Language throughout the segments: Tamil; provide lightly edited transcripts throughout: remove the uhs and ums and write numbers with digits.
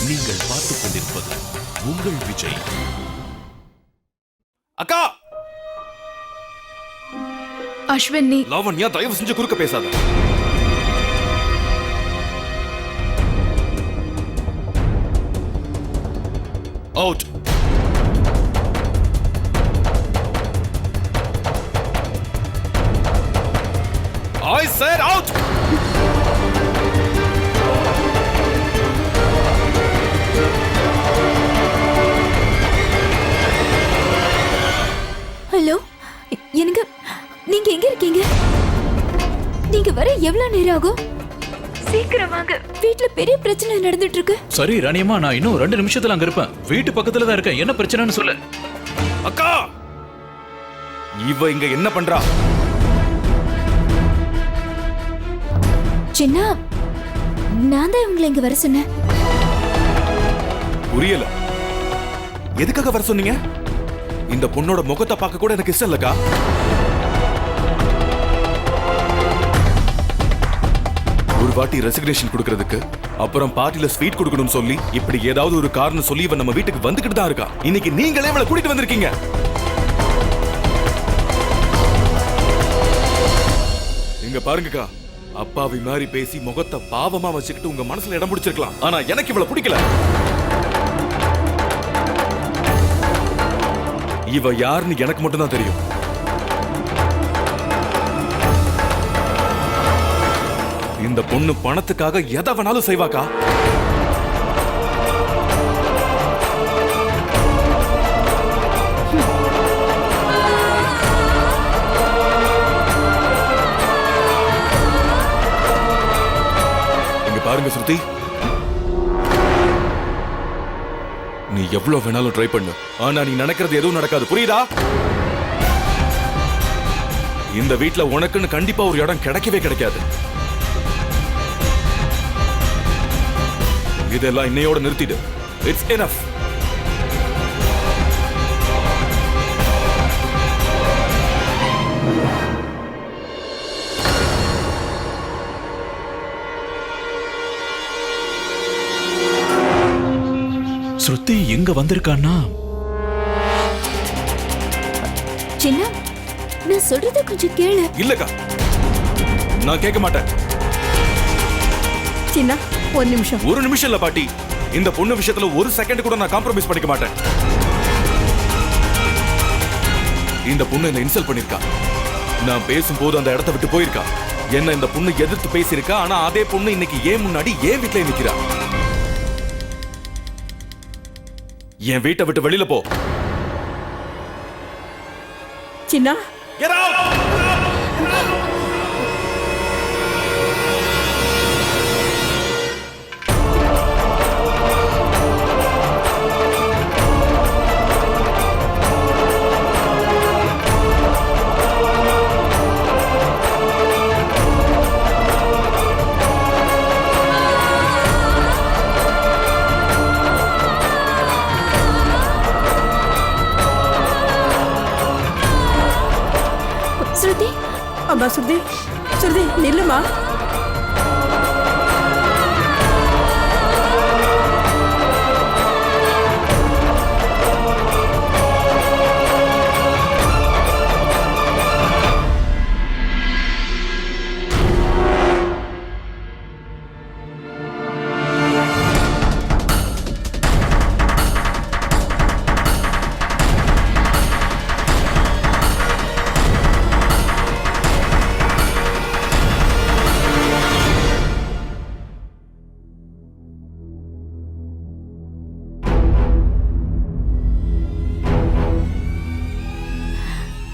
நீங்கள் பார்த்துக் கொண்டிருப்பது உங்கள் விஜய். அக்கா அஸ்வினி, லாவண்யா, தயவு செஞ்சு குறுக்க பேசாத. Out. I said out. Hello, எனக்கு நீங்க எங்க இருக்கீங்க? நீங்க வர எவ்வளவு நேரம் ஆகும்? சீக்கிரம் வாங்க, வீட்ல பெரிய பிரச்சனை நடந்துட்டு இருக்கு. சரி ராணியம்மா, நான் இன்னும் 2 நிமிஷத்துல அங்க இருப்பேன். வீட்டு பக்கத்துல தான் இருக்கேன். என்ன பிரச்சனைன்னு சொல்லு. அக்கா, இவ இங்க என்ன பண்றா? சின்ன, நான் தான் உங்களை இங்க வர சொன்னேன். புரியல, எதுக்காக வர சொன்னீங்க? இந்த பொண்ணோட முகத்தை பார்க்க கூட எனக்கு இஷ்டம் இல்லக்கா. ஒரு வாட்டி ரெசிக்னேஷன் கொடுக்கிறதுக்கு, அப்புறம் பார்ட்டில ஸ்வீட் கொடுக்கணும்னு சொல்லி, இப்படி ஏதாவது ஒரு காரணம் சொல்லி இவன் நம்ம வீட்டுக்கு வந்துகிட்டு தான் இருக்கா. இன்னைக்கு நீங்களே இவளை கூட்டிட்டு வந்திருக்கீங்க. இங்க பாருங்கக்கா, அப்பாவி மாதிரி பேசி முகத்தை பாவமா வச்சுக்கிட்டு உங்க மனசுல இடம் பிடிச்சிருக்கலாம். ஆனா எனக்கு இவளை பிடிக்கல. இவ யாருன்னு எனக்கு மட்டும் தான் தெரியும். இந்த பொண்ணு பணத்துக்காக எதை வேணாலும் செய்வாக்கா. இங்க பாருங்க ஸ்ருதி, நீ எவ்வளவு வேணாலும் ட்ரை பண்ணு, ஆனா நீ நினைக்கிறது எதுவும் நடக்காது, புரியுதா? இந்த வீட்ல உனக்குன்னு கண்டிப்பா ஒரு இடம் கிடைக்கவே கிடைக்காது. இதெல்லாம் இன்னையோட நிறுத்திடு. It's enough. ஸ்ருதி எங்க வந்திருக்கான்னா? சின்ன, நான் சொல்றத கொஞ்சம் கேளு. இல்லக்கா, நான் கேட்க மாட்டேன். சின்ன, ஒரு நிமிஷம். ஒரு நிமிஷம் இல்ல பாட்டி, இந்த பொண்ணு விஷயத்துல ஒரு செகண்ட் கூட நான் காம்ப்ரமைஸ் பண்ணிக்க மாட்டேன். இந்த பொண்ணு என்ன இன்சல்ட் பண்ணிருக்கா. நான் பேசும்போது அந்த இடத்தை விட்டு போயிருக்கா. என்ன இந்த பொண்ணு எதிர்த்து பேசியிருக்கா. ஆனா அதே பொண்ணு இன்னைக்கு ஏன் முன்னாடி ஏன் வீட்டுல நிக்கிறா. என் வீட்டை விட்டு வெளியில போ. சின்ன, Get out! ஸ்ருதி, அம்மா ஸ்ருதி, ஸ்ருதி நில்லுமா.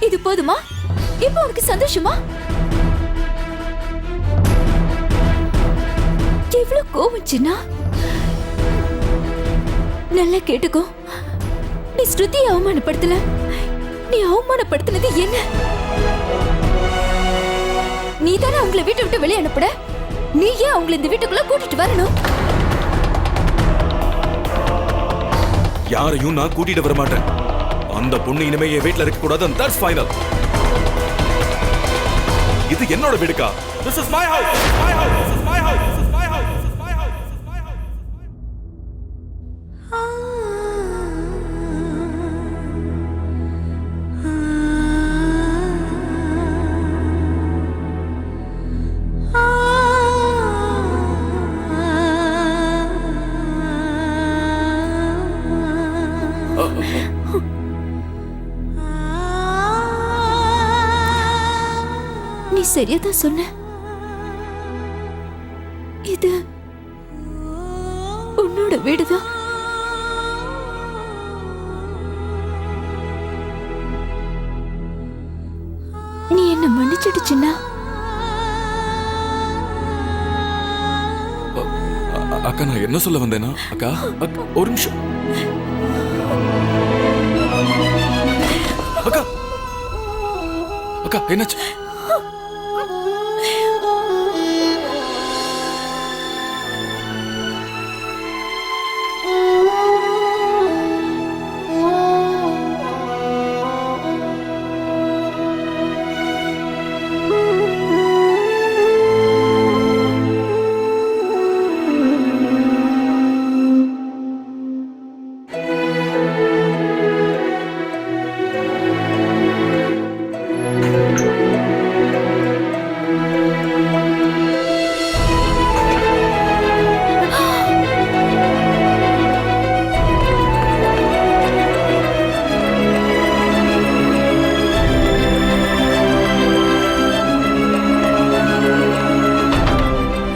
இது போதுமா? இப்போ உனக்கு சந்தோஷமா? எவ்வளவு கோவம் சின்ன. நல்லா கேட்டுக்கோ, நீ ஸ்ருதியை அவமானப்படுத்தல. நீ அவமானப்படுத்தினது என்ன? நீ தானே அவங்களை வீட்டை விட்டு வெளியே அனுப்புட. நீ ஏன் அவங்களை இந்த வீட்டுக்குள்ள கூட்டிட்டு வரணும்? யாரையும் நான் கூட்டிட்டு வர மாட்டேன். அந்த பொண்ணு இனிமே என் வீட்ல இருக்க கூடாது. That's final. இது என்னோட வீடுக்கா. This is my house. My house. This is my house. This is my house. This is my house. This is my house. நீ சரியாதான் சொன்ன. இது உன்னோட வீடுதான். நீ என்ன மன்னிச்சிடு சின்னா. அக்கா நான் என்ன சொல்ல வந்தேனா? அக்கா ஒரு நிமிஷம். அக்கா அக்கா என்னாச்சு?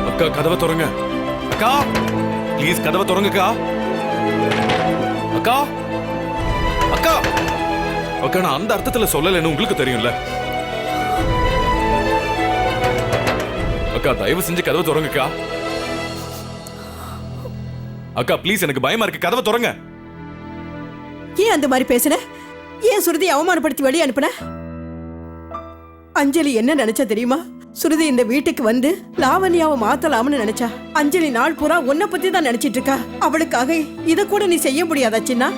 அக்கா கதவை திறங்க. அக்கா ப்ளீஸ் கதவை திறங்கக்கா. அக்கா அக்கா அக்கா நான் அந்த அர்த்தத்துல சொல்லலைன்னு உங்களுக்கு தெரியும்ல. அக்கா தயவு செஞ்சு கதவை திறங்கக்கா. அக்கா ப்ளீஸ் எனக்கு பயமா இருக்கு, கதவை திறங்க. ஏன் அந்த மாதிரி பேசுன? ஏன் சுருதி அவமானப்படுத்தி வெளியே அனுப்புன? அஞ்சலி என்ன நினைச்சா தெரியுமா? சுருதி இந்த வீட்டுக்கு வந்து லாவண்யாவை மாத்தலாம்னு நினைச்சா. அஞ்சலி நாள் பூரா உன்னை பத்தி தான் நினைச்சிட்டு இருக்கா. அவளுக்காக இத கூட நீ செய்ய முடியாதா சின்னா?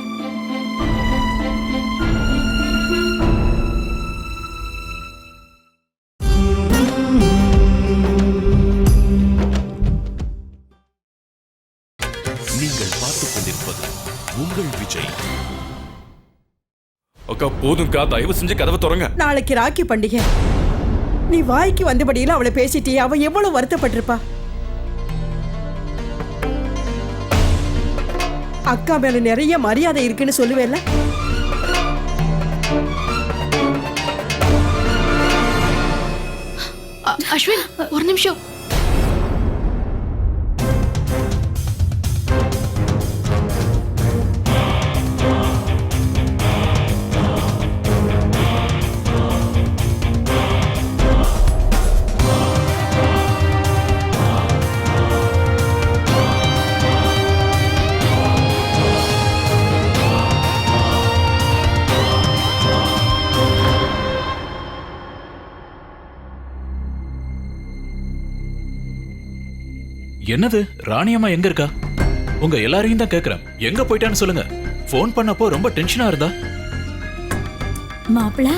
நீங்கள் பார்த்துக் கொண்டிருப்பது உங்கள் விஜய். அக்கா போதும்க்கா தயவு செஞ்சு கதவை திறங்க. நாளைக்கு ராக்கி பண்டிகை. நீ வாய்க்கு வந்தபடியில அவளை பேசிட்டியா? அவ எவ்வளவு வருத்தப்பட்டிருப்பா. அக்கா மேல நிறைய மரியாதை இருக்குன்னு சொல்லுவேல்ல. அஸ்வின் ஒரு நிமிஷம். என்னது ராணியம்மா எங்க இருக்கா? உங்க எல்லாரையும் தான் கேக்குறேன். எங்க போயிட்டான்னு சொல்லுங்க. போன் பண்ணப்போ ரொம்ப டென்ஷனா இருந்தா. மாப்பிள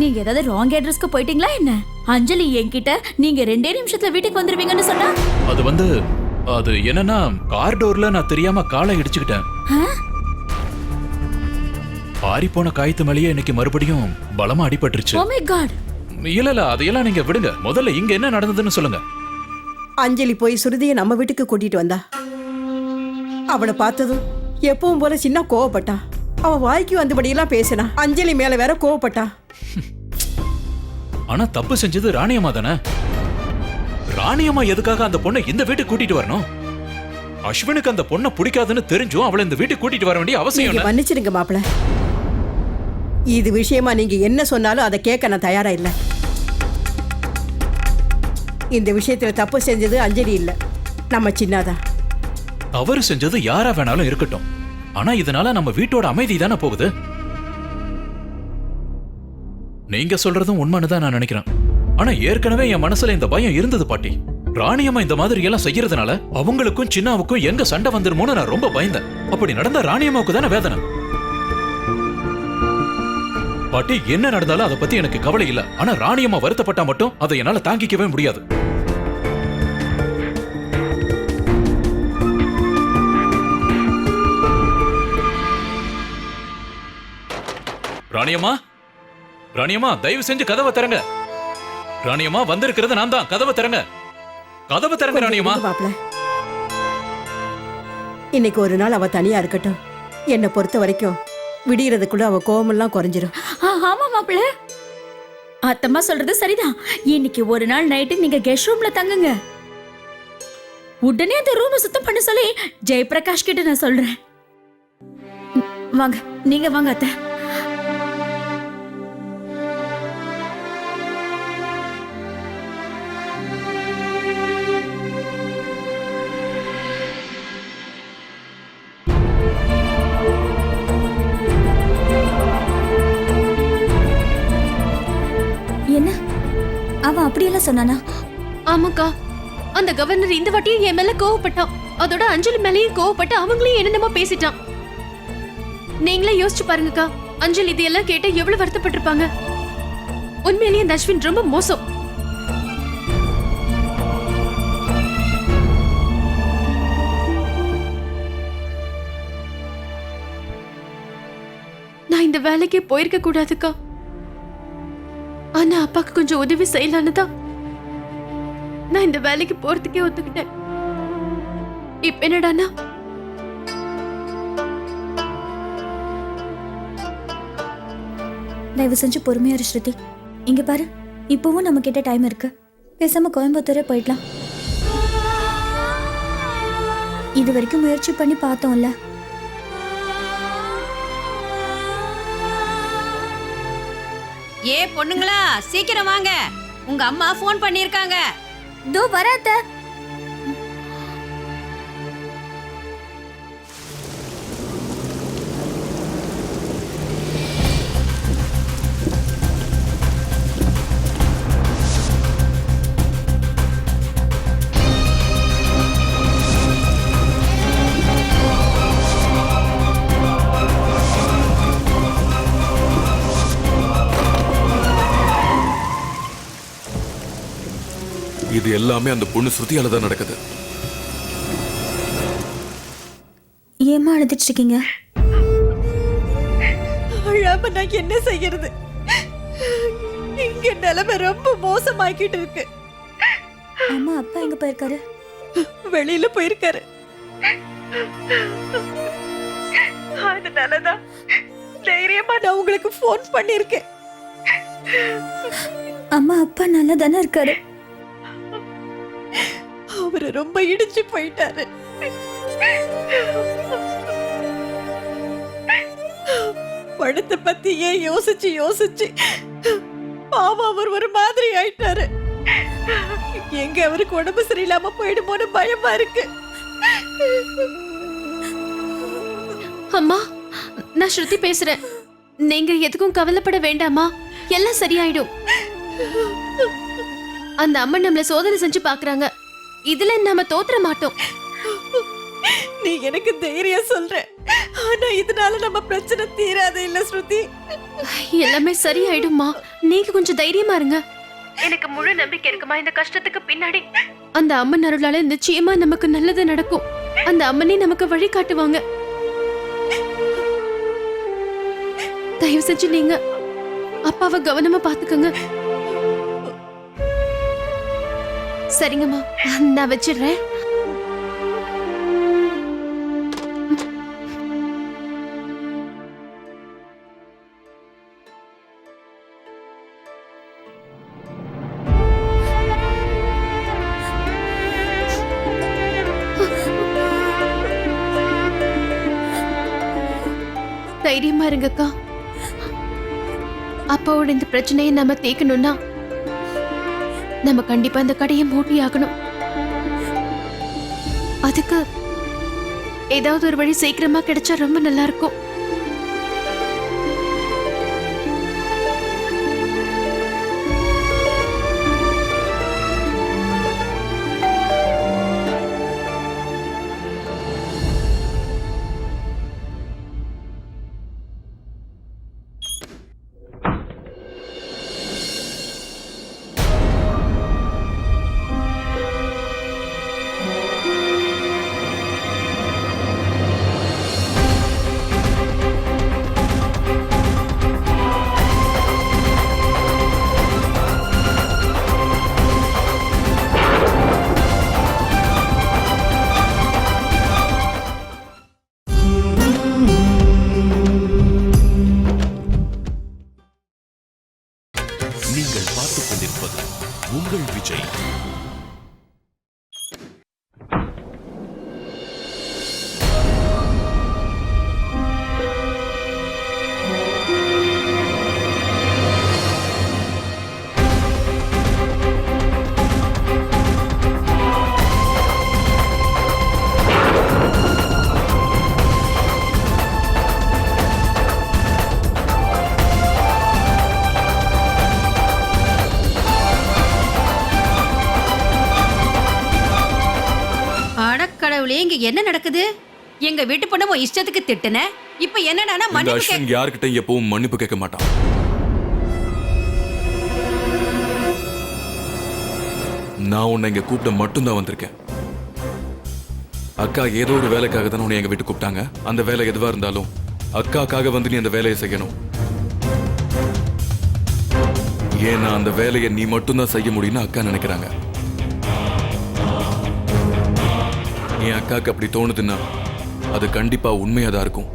நீங்க ஏதாவது ராங் அட்ரஸ்க்கு போயிட்டீங்களா என்ன? அஞ்சலி என்கிட்ட நீங்க 2 நிமிஷத்துல வீட்டுக்கு வந்துருவீங்கன்னு சொன்னா. அது என்னன்னா கார் டோர்ல நான் தெரியாம காலை இடிச்சுக்கிட்டேன். பாரி போன காயத்து மேலேயே இன்னைக்கு மறுபடியும் பலமா அடிபட்டுருச்சு. Oh my God. இல்ல அதையெல்லாம் நீங்க விடுங்க. முதல்ல இங்க என்ன நடந்ததுன்னு சொல்லுங்க. அஞ்சலி போய் சுருதியை நம்ம வீட்டுக்கு கூட்டிட்டு வந்தா. அவளை பார்த்ததும் எப்பவும் போல சின்ன கோவப்பட்டா. அவ வாய்க்கு வந்தபடியெல்லாம் பேசினா. அஞ்சலி மேல வேற கோவப்பட்டா. ஆனா தப்பு செஞ்சது ராணியம்மா தானே. ராணியம்மா எதுக்காக அந்த பொண்ணை இந்த வீட்டுக்கு கூட்டிட்டு வரணும்? அஸ்வினுக்கு அந்த பொண்ணை பிடிக்காதுன்னு தெரிஞ்சும் அவளை இந்த வீட்டுக்கு கூட்டிட்டு வர வேண்டிய அவசியம் என்ன? மன்னிச்சிடுங்க மாப்பிள. இது விஷயமா நீங்க என்ன சொன்னாலும் அதை கேட்க நான் தயாரா இல்ல. இந்த விஷயத்துல தப்பு செஞ்சது அஞ்சலி இல்ல, நம்ம சின்னாதான். தவறு செஞ்சது யாரா வேணாலும் இருக்கட்டும். ஆனா இதனால நம்ம வீட்டோட அமைதி தானே போகுது. நீங்க சொல்றதும் உண்மைன்னு தான் நான் நினைக்கிறேன். ஆனா ஏற்கனவே என் மனசுல இந்த பயம் இருந்தது பாட்டி. ராணியம்மா இந்த மாதிரி எல்லாம் செய்யறதுனால அவங்களுக்கும் சின்னாவுக்கும் எங்க சண்டை வந்துருமோன்னு நான் ரொம்ப பயந்தேன். அப்படி நடந்த ராணியம்மாவுக்கு தானே வேதனை. பாட்டி என்ன நடந்தாலும் அதை பத்தி எனக்கு கவலை இல்ல. ஆனா ராணியம்மா வருத்தப்பட்டா மட்டும் அதை என்னால தாங்கிக்கவே முடியாது. ராணியம்மா, ராணியம்மா தயவு செஞ்சு கதவை திறங்க. ராணியம்மா வந்திருக்கிறது நான் தான். கதவை திறங்க, கதவை திறங்க ராணியம்மா. இன்னைக்கு ஒரு நாள் அவ தனியா இருக்கட்டும். என்னை பொறுத்த வரைக்கும் விடியறதுக்குள்ள அவ கோவமெல்லாம் குறைஞ்சிரும். ஆமா மாப்பிள்ள, அத்தம்மா சொல்றது சரிதான். இன்னைக்கு ஒரு நாள் நைட்டு நீங்க கெஸ்ட் ரூம்ல தங்குங்க. உடனே அந்த ரூமை சுத்தம் பண்ண சொல்லி ஜெயபிரகாஷ் கிட்ட நான் சொல்றேன். வாங்க, நீங்க வாங்க அத்தை. என்ன அவன் அப்படியெல்லாம் சொன்னானா? ஆமாக்கா, அந்த கவர்னர் இந்த வாட்டியும் என் மேல கோவப்பட்டான். அதோட அஞ்சலி மேலயும் கோவப்பட்டு அவங்களையும் என்னென்னமோ பேசிட்டான். நீங்களே யோசிச்சு பாருங்கக்கா, அஞ்சலி இதெல்லாம் கேட்டு எவ்வளவு வருத்தப்பட்டிருப்பாங்க. உண்மையிலேயே அந்த அஸ்வின் ரொம்ப மோசம். நான் இந்த வேலைக்கே போயிருக்க கூடாதுக்கா. ஆனா அப்பாக்கு கொஞ்சம் உதவி செய்யலான்னு தான் நான் இந்த வேலைக்கு போறதுக்கே ஒத்துக்கிட்டேன். இப்ப என்னடானா தயவு செஞ்சு பொறுமையா இரு ஸ்ருதி. இங்க பாரு, இப்பவும் நம்ம கிட்ட டைம் இருக்கு. பேசாம கோயம்புத்தூரே போயிடலாம். இது வரைக்கும் முயற்சி பண்ணி பார்த்தோம்ல. ஏ பொண்ணுங்களா, சீக்கிரம் வாங்க, உங்க அம்மா ஃபோன் பண்ணிருக்காங்க. தோ வராத. இது எல்லாமே அந்த பொண்ணு ஸ்ருதியால தான் நடக்குது. ஏமா அழுதுட்டு இருக்கீங்க? அழாம நான் என்ன செய்யறது? இங்க நிலைமை ரொம்ப மோசமாக்கிட்டு இருக்கு. அம்மா அப்பா எங்க போயிருக்காரு? வெளியில போயிருக்காரு. அதனாலதான் தைரியமா நான் உங்களுக்கு போன் பண்ணிருக்கேன். அம்மா அப்பா நல்லா தானே இருக்காரு. அவரு ரொம்ப இடிச்சு போயிட்டாரு. படத்தை பத்தி ஏன் யோசிச்சு யோசிச்சு பாவம் அவர் ஒரு மாதிரி ஆயிட்டாரு. எங்க அவருக்கு உடம்பு சரியில்லாம போயிடுமோன்னு பயமா இருக்கு. அம்மா, நான் ஸ்ருதி பேசுறேன். நீங்க எதுக்கும் கவலைப்பட வேண்டாமா, எல்லாம் சரியாயிடும். அந்த அம்மா நம்மள சோதனை செஞ்சு பாக்குறாங்க. இதுல நம்ம தோற்ற மாட்டோம். நீ எனக்கு தைரியம் சொல்ற, ஆனா இதனால நம்ம பிரச்சனை தீராது இல்ல ஸ்ருதி. எல்லாமே சரியாயிடும்மா, நீங்க கொஞ்சம் தைரியமா இருங்க. எனக்கு முழு நம்பிக்கை இருக்குமா, இந்த கஷ்டத்துக்கு பின்னாடி அந்த அம்மன் அருளால நிச்சயமா நமக்கு நல்லது நடக்கும். அந்த அம்மனே நமக்கு வழி காட்டுவாங்க. தயவு செஞ்சு நீங்க அப்பாவை கவனமா பாத்துக்கங்க. சரிங்கம்மா, நான் வச்சிடுறேன். தைரியமா இருங்கக்கா. அப்பாவோட இந்த பிரச்சனையை நம்ம தேக்கணும்னா நம்ம கண்டிப்பா இந்த கடையை மூடி ஆகணும். அதுக்கு ஏதாவது ஒரு வழி சீக்கிரமா கிடைச்சா ரொம்ப நல்லா இருக்கும். இங்க என்ன நடக்குது? எங்க வீட்டு பொண்ணு உன் இஷ்டத்துக்கு திட்டுன, இப்ப என்னடானா இந்த மன்னிப்பு அஸ்வின் யார்கிட்ட எப்பவும் மன்னிப்பு கேட்க மாட்டான். நான் உன்னை இங்க கூப்பிட மட்டும்தான் வந்திருக்கேன். அக்கா ஏதோ ஒரு வேலைக்காக தானே உன்னை எங்க வீட்டு கூப்பிட்டாங்க. அந்த வேலை எதுவா இருந்தாலும் அக்காக்காக வந்து நீ அந்த வேலையை செய்யணும். ஏன்னா அந்த வேலையை நீ மட்டும்தான் செய்ய முடியும்னு அக்கா நினைக்கிறாங்க. என் அக்காக்கு அப்படி தோணுதுன்னா அது கண்டிப்பா உண்மையாதான் இருக்கும்.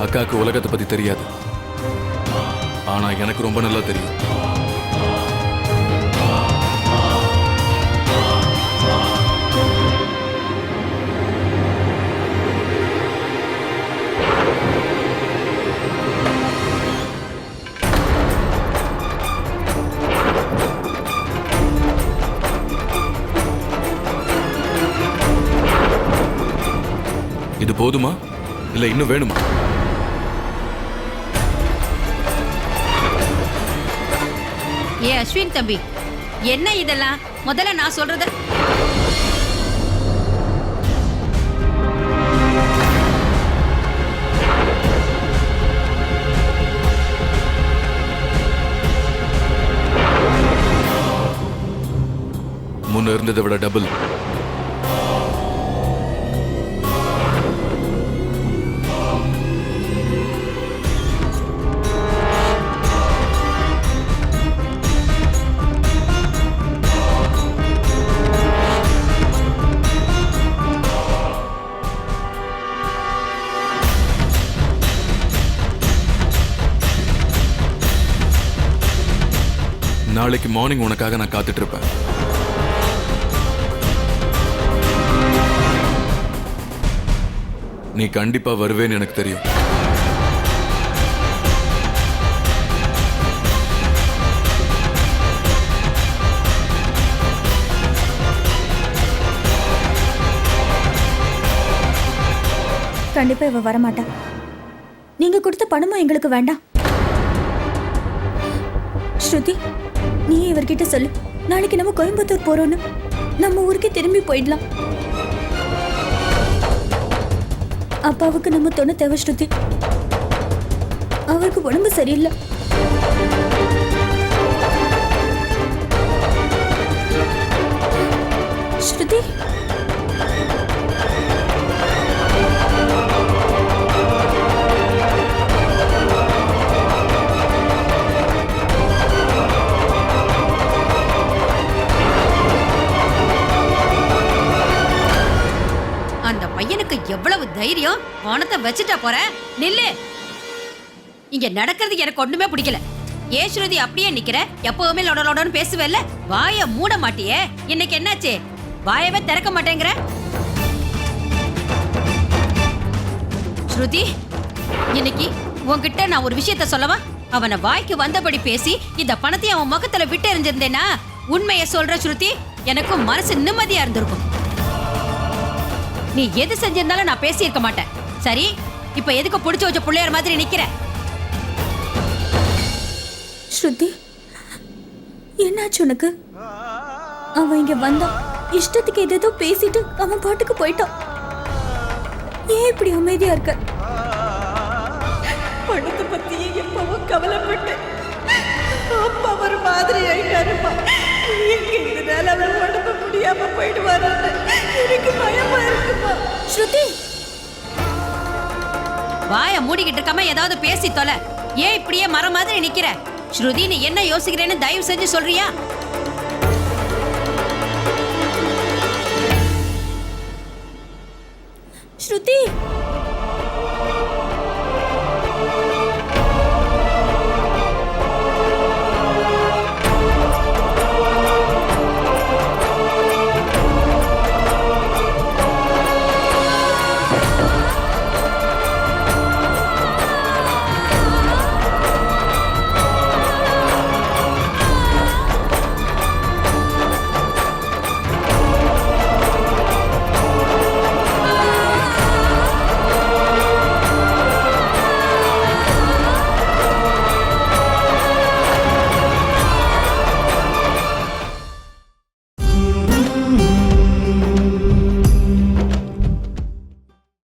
அக்காக்கு உலகத்தை பத்தி தெரியாது, ஆனா எனக்கு ரொம்ப நல்லா தெரியும். இது போதுமா இல்ல இன்னும் வேணுமா? ஏ அஸ்வின் தம்பி, என்ன இதெல்லாம்? முதல்ல நான் சொல்றத முன்ன இருந்ததை விட டபுள். நாளைக்கு மார்னிங் உனக்காக நான் காத்துட்டு இருப்பேன். நீ கண்டிப்பா வருவேன்னு எனக்கு தெரியும். கண்டிப்பா இவ வரமாட்டா. நீங்க கொடுத்த பணமும் எங்களுக்கு வேண்டாம். ஸ்ருதி, நீ இவர்கிட்ட சொல்லு, நாளைக்கு நம்ம கோயம்புத்தூர் போறோம்னு. நம்ம ஊருக்கு திரும்பி போயிடலாம். அப்பாவுக்கு நம்ம துணை தேவை ஸ்ருதி. அவருக்கு உடம்பு சரியில்லை. ஸ்ருதி, அந்த பையனுக்கு எவ்வளவு தைரியம்! பணத்தை வச்சுட்டா போற. நில்லு. இங்க நடக்கிறது எனக்கு ஒண்ணுமே பிடிக்கல. ஏ ஸ்ருதி, அப்படியே நிக்கிற? எப்பவுமே லொடலொடன்னு பேசுவேல்ல, வாய மூட மாட்டியே. இன்னைக்கு என்னாச்சு? வாயவே திறக்க மாட்டேங்கிற. ஸ்ருதி, இன்னைக்கு உன்கிட்ட நான் ஒரு விஷயத்த சொல்லவா? அவனை வாய்க்கு வந்தபடி பேசி இந்த பணத்தை அவன் முகத்துல விட்டு எறிஞ்சிருந்தேனா, உண்மையை சொல்ற ஸ்ருதி, எனக்கும் மனசு நிம்மதியா இருந்திருக்கும். நீ எது செஞ்சிருந்தாலும் நான் பேசி இருக்க மாட்டேன். சரி, இப்ப எதுக்கு புடிச்சு வச்ச புள்ளையார் மாதிரி நிக்கிற? ஸ்ருதி, என்னாச்சு உனக்கு? அவன் இங்க வந்தான், இஷ்டத்துக்கு ஏதேதோ பேசிட்டு அவன் பாட்டுக்கு போயிட்டான். ஏன் இப்படி அமைதியா இருக்க? பணத்தை பத்தியே எப்பவும் கவலைப்பட்டேன். அப்பா ஒரு மாதிரி ஆயிட்டாருப்பா. இதனால அவர் உடம்பு முடியாம போயிடுவாரு. எனக்கு பயமா இருக்குப்பா. ஸ்ருதி, வாய மூடிக்கிட்டு இருக்காம ஏதாவது பேசி தொலை. ஏன் இப்படியே மரம் மாதிரி நிக்கிற? ஸ்ருதி, நீ என்ன யோசிக்கிறேன்னு தயவு செஞ்சு சொல்றியா?